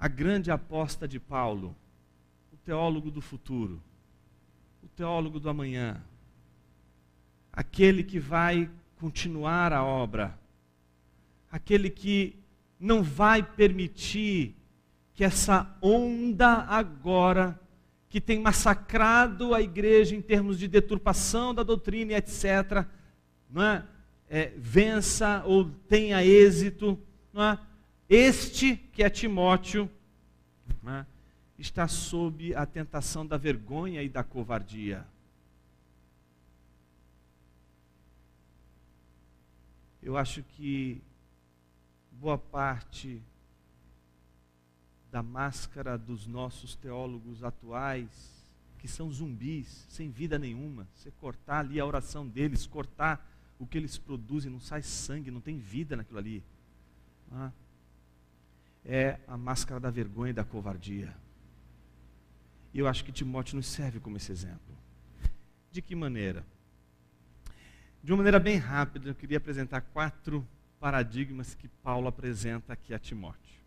grande aposta de Paulo, o teólogo do futuro, o teólogo do amanhã, aquele que vai continuar a obra, aquele que não vai permitir que essa onda agora, que tem massacrado a igreja em termos de deturpação da doutrina e etc., não é? Vença ou tenha êxito, não é? Este, que é Timóteo, não é? Está sob a tentação da vergonha e da covardia. Eu acho que boa parte da máscara dos nossos teólogos atuais, que são zumbis, sem vida nenhuma, você cortar ali a oração deles, cortar o que eles produzem, não sai sangue, não tem vida naquilo ali. É a máscara da vergonha e da covardia. E eu acho que Timóteo nos serve como esse exemplo. De que maneira? De uma maneira bem rápida, eu queria apresentar 4 paradigmas que Paulo apresenta aqui a Timóteo.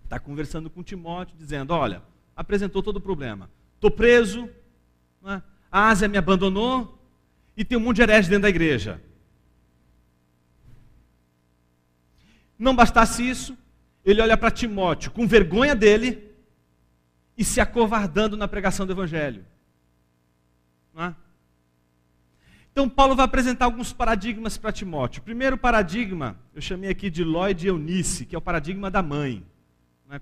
Está conversando com Timóteo, dizendo, olha, apresentou todo o problema. Estou preso, a Ásia me abandonou e tem um monte de herege dentro da igreja. Não bastasse isso, ele olha para Timóteo com vergonha dele e se acovardando na pregação do evangelho. Então Paulo vai apresentar alguns paradigmas para Timóteo. O primeiro paradigma, eu chamei aqui de Lloyd e Eunice, que é o paradigma da mãe.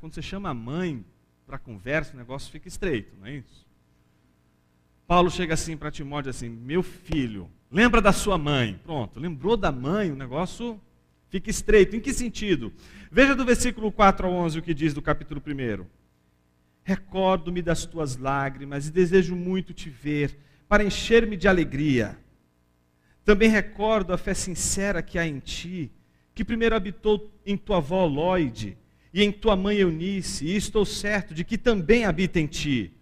Quando você chama a mãe para conversa, o negócio fica estreito, não é isso? Paulo chega assim para Timóteo, assim, meu filho, lembra da sua mãe. Pronto, lembrou da mãe, o negócio fica estreito. Em que sentido? Veja do versículo 4 ao 11 o que diz do capítulo 1. Recordo-me das tuas lágrimas e desejo muito te ver, para encher-me de alegria. Também recordo a fé sincera que há em ti, que primeiro habitou em tua avó Lloyd, e em tua mãe Eunice, e estou certo de que também habita em ti.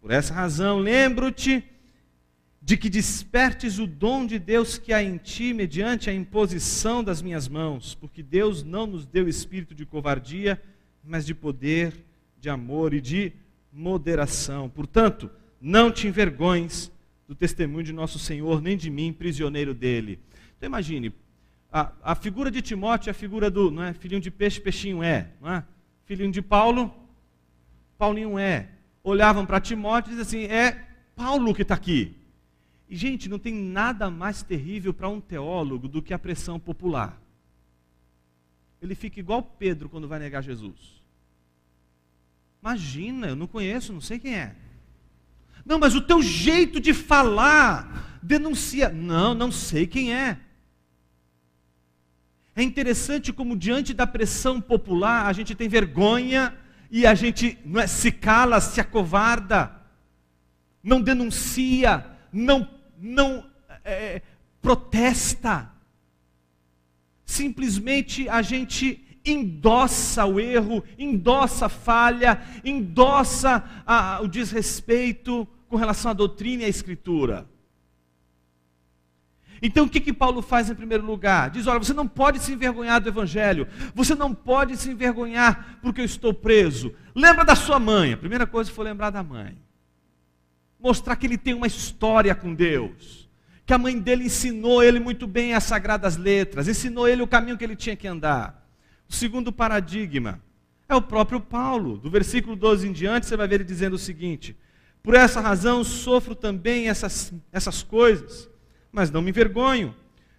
Por essa razão, lembro-te de que despertes o dom de Deus que há em ti, mediante a imposição das minhas mãos, porque Deus não nos deu espírito de covardia, mas de poder, de amor e de moderação. Portanto, não te envergonhes do testemunho de nosso Senhor, nem de mim, prisioneiro dele. Então imagine, a figura de Timóteo é a figura do, não é? Filhinho de peixe, peixinho é, não é? Filhinho de Paulo, Paulinho é. Olhavam para Timóteo e diziam assim, é Paulo que está aqui. E gente, não tem nada mais terrível para um teólogo do que a pressão popular. Ele fica igual Pedro quando vai negar Jesus. Imagina, eu não conheço, não sei quem é. Não, mas o teu jeito de falar denuncia. Não, não sei quem é. É interessante como diante da pressão popular a gente tem vergonha e a gente se cala, se acovarda, não denuncia, não protesta. Simplesmente a gente endossa o erro, endossa a falha, endossa o desrespeito com relação à doutrina e à Escritura. Então o que Paulo faz em primeiro lugar? Diz, olha, você não pode se envergonhar do Evangelho, você não pode se envergonhar porque eu estou preso. Lembra da sua mãe, a primeira coisa foi lembrar da mãe. Mostrar que ele tem uma história com Deus, que a mãe dele ensinou ele muito bem as sagradas letras, ensinou ele o caminho que ele tinha que andar. O segundo paradigma é o próprio Paulo. Do versículo 12 em diante, você vai ver ele dizendo o seguinte, por essa razão sofro também essas coisas, mas não me envergonho,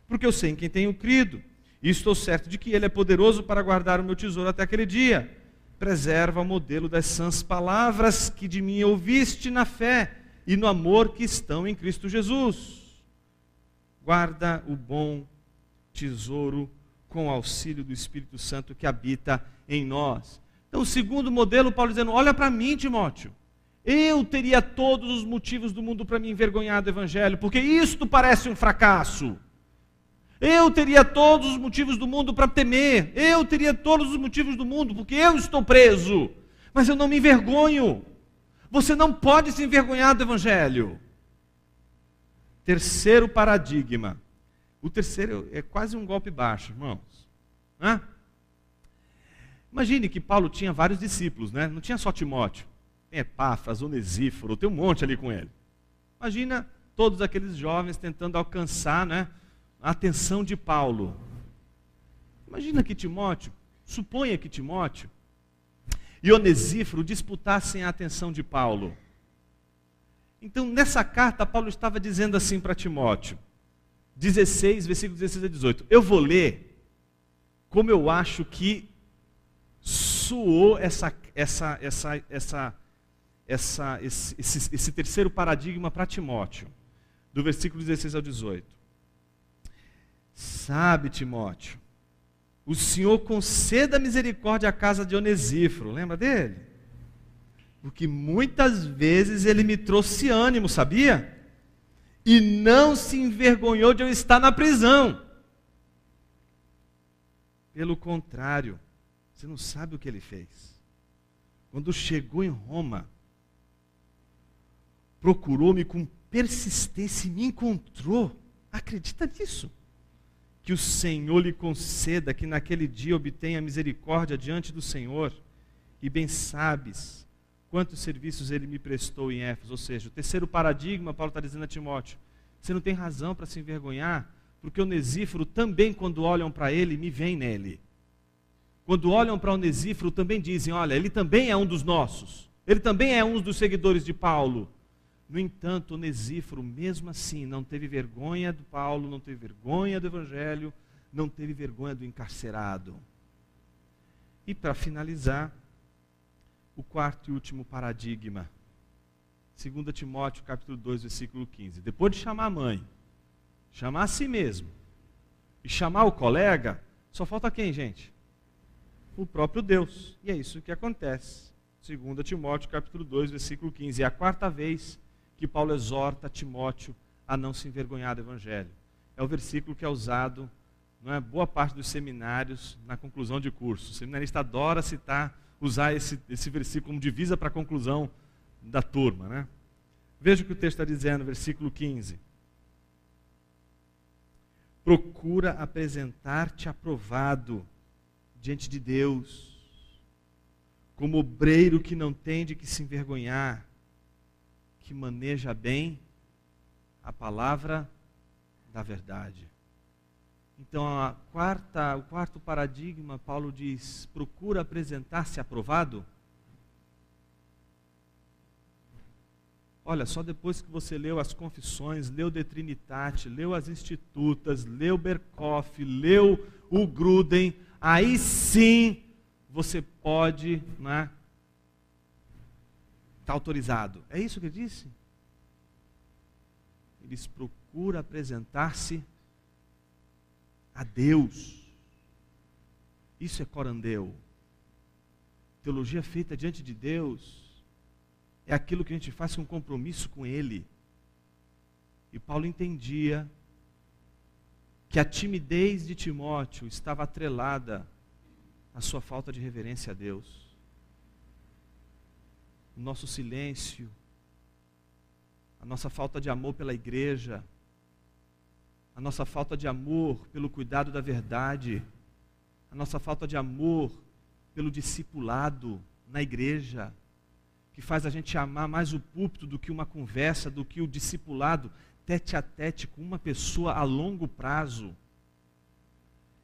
porque eu sei em quem tenho crido, e estou certo de que Ele é poderoso para guardar o meu tesouro até aquele dia. Preserva o modelo das sãs palavras que de mim ouviste na fé e no amor que estão em Cristo Jesus. Guarda o bom tesouro com o auxílio do Espírito Santo que habita em nós. Então, o segundo modelo, Paulo dizendo, olha para mim, Timóteo. Eu teria todos os motivos do mundo para me envergonhar do Evangelho, porque isto parece um fracasso. Eu teria todos os motivos do mundo para temer. Eu teria todos os motivos do mundo, porque eu estou preso. Mas eu não me envergonho. Você não pode se envergonhar do Evangelho. Terceiro paradigma. O terceiro é quase um golpe baixo, irmãos. Imagine que Paulo tinha vários discípulos, né? Não tinha só Timóteo. Tem Epáfras, Onesíforo, tem um monte ali com ele. Imagina todos aqueles jovens tentando alcançar, né, a atenção de Paulo. Imagina que Timóteo, suponha que Timóteo e Onesíforo disputassem a atenção de Paulo. Então, nessa carta, Paulo estava dizendo assim para Timóteo, 16, versículos 16 a 18. Eu vou ler como eu acho que soou esse terceiro paradigma para Timóteo, do versículo 16 ao 18. Sabe, Timóteo, o Senhor conceda misericórdia à casa de Onesíforo, lembra dele? Porque muitas vezes ele me trouxe ânimo, sabia? E não se envergonhou de eu estar na prisão. Pelo contrário, você não sabe o que ele fez. Quando chegou em Roma, procurou-me com persistência e me encontrou. Acredita nisso? Que o Senhor lhe conceda que naquele dia obtenha misericórdia diante do Senhor. E bem sabes quantos serviços ele me prestou em Éfeso. Ou seja, o terceiro paradigma, Paulo está dizendo a Timóteo, você não tem razão para se envergonhar, porque Onesíforo também, quando olham para ele, me veem nele. Quando olham para Onesíforo, também dizem, olha, ele também é um dos nossos. Ele também é um dos seguidores de Paulo. No entanto, Onesíforo, mesmo assim, não teve vergonha do Paulo, não teve vergonha do Evangelho, não teve vergonha do encarcerado. E para finalizar, o quarto e último paradigma. 2 Timóteo, capítulo 2, versículo 15. Depois de chamar a mãe, chamar a si mesmo e chamar o colega, só falta quem, gente? O próprio Deus. E é isso que acontece. 2 Timóteo, capítulo 2, versículo 15. É a quarta vez que Paulo exorta Timóteo a não se envergonhar do Evangelho. É o versículo que é usado, não é, boa parte dos seminários na conclusão de curso. O seminarista adora usar esse versículo como divisa para a conclusão da turma, né? Veja o que o texto está dizendo, versículo 15. Procura apresentar-te aprovado diante de Deus, como obreiro que não tem de que se envergonhar, que maneja bem a palavra da verdade. Então, o quarto paradigma, Paulo diz, procura apresentar-se aprovado. Olha, só depois que você leu as confissões, leu De Trinitate, leu as Institutas, leu Berkoff, leu o Gruden, aí sim você pode, né, está autorizado. É isso que ele disse? Eles procuram apresentar-se a Deus. Isso é corandeu. Teologia feita diante de Deus é aquilo que a gente faz com compromisso com Ele. E Paulo entendia que a timidez de Timóteo estava atrelada à sua falta de reverência a Deus. O nosso silêncio, a nossa falta de amor pela igreja, a nossa falta de amor pelo cuidado da verdade, a nossa falta de amor pelo discipulado na igreja, que faz a gente amar mais o púlpito do que uma conversa, do que o discipulado tete a tete com uma pessoa a longo prazo.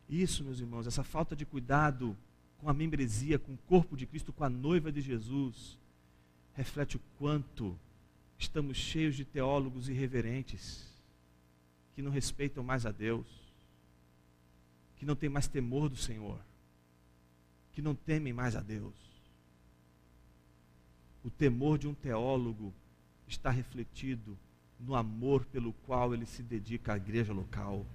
Isso, meus irmãos, essa falta de cuidado com a membresia, com o corpo de Cristo, com a noiva de Jesus, reflete o quanto estamos cheios de teólogos irreverentes, que não respeitam mais a Deus, que não têm mais temor do Senhor, que não temem mais a Deus. O temor de um teólogo está refletido no amor pelo qual ele se dedica à igreja local.